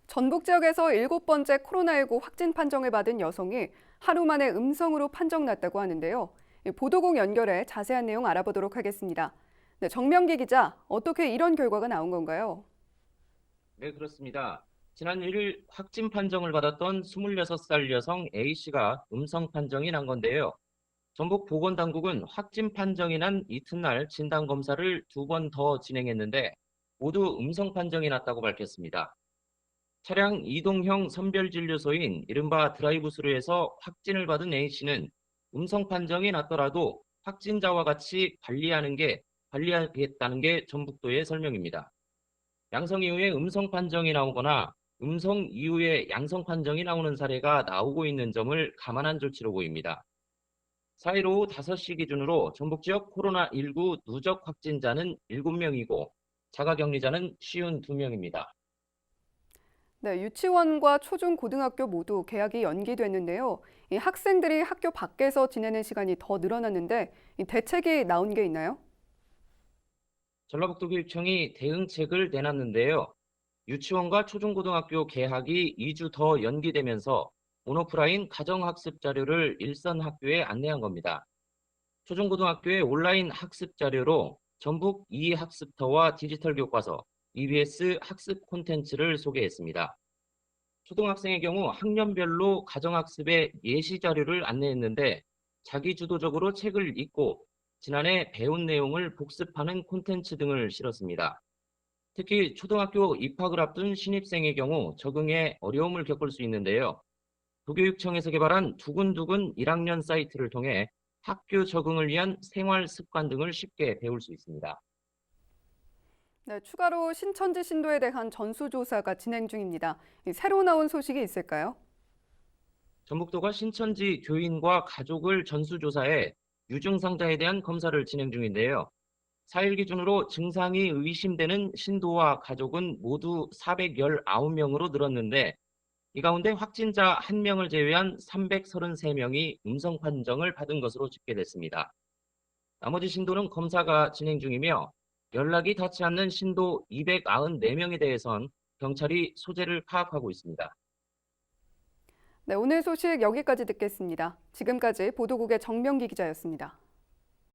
전북 지역에서 7번째 코로나19 확진 판정을 받은 여성이 하루 만에 음성으로 판정났다고 하는데요. 보도국 연결해 자세한 내용 알아보도록 하겠습니다. 네, 정명기 기자, 어떻게 이런 결과가 나온 건가요? 네, 그렇습니다. 지난 1일 확진 판정을 받았던 26살 여성 A씨가 음성 판정이 난 건데요. 전북 보건당국은 확진 판정이 난 이튿날 진단검사를 2번 더 진행했는데 모두 음성 판정이 났다고 밝혔습니다. 차량 이동형 선별진료소인 이른바 드라이브스루에서 확진을 받은 A씨는 음성 판정이 났더라도 확진자와 같이 관리하겠다는 게 전북도의 설명입니다. 양성 이후에 음성 판정이 나오거나 음성 이후에 양성 판정이 나오는 사례가 나오고 있는 점을 감안한 조치로 보입니다. 4일 오후 5시 기준으로 전북 지역 코로나19 누적 확진자는 7명이고 자가격리자는 52명입니다. 네, 유치원과 초중 고등학교 모두 개학이 연기됐는데요. 이 학생들이 학교 밖에서 지내는 시간이 더 늘어났는데 이 대책이 나온 게 있나요? 전라북도 교육청이 대응책을 내놨는데요. 유치원과 초중고등학교 개학이 2주 더 연기되면서 온오프라인 가정학습 자료를 일선 학교에 안내한 겁니다. 초중고등학교의 온라인 학습 자료로 전북 이학습터와 디지털 교과서, EBS 학습 콘텐츠를 소개했습니다. 초등학생의 경우 학년별로 가정학습의 예시 자료를 안내했는데 자기 주도적으로 책을 읽고 지난해 배운 내용을 복습하는 콘텐츠 등을 실었습니다. 특히 초등학교 입학을 앞둔 신입생의 경우 적응에 어려움을 겪을 수 있는데요. 도교육청에서 개발한 두근두근 1학년 사이트를 통해 학교 적응을 위한 생활 습관 등을 쉽게 배울 수 있습니다. 네, 추가로 신천지 신도에 대한 전수조사가 진행 중입니다. 이 새로 나온 소식이 있을까요? 전북도가 신천지 교인과 가족을 전수조사해 유증상자에 대한 검사를 진행 중인데요. 4일 기준으로 증상이 의심되는 신도와 가족은 모두 419명으로 늘었는데 이 가운데 확진자 1명을 제외한 333명이 음성 판정을 받은 것으로 집계됐습니다. 나머지 신도는 검사가 진행 중이며 연락이 닿지 않는 신도 294명에 대해선 경찰이 소재를 파악하고 있습니다. 네, 오늘 소식 여기까지 듣겠습니다. 지금까지 보도국의 정명기 기자였습니다.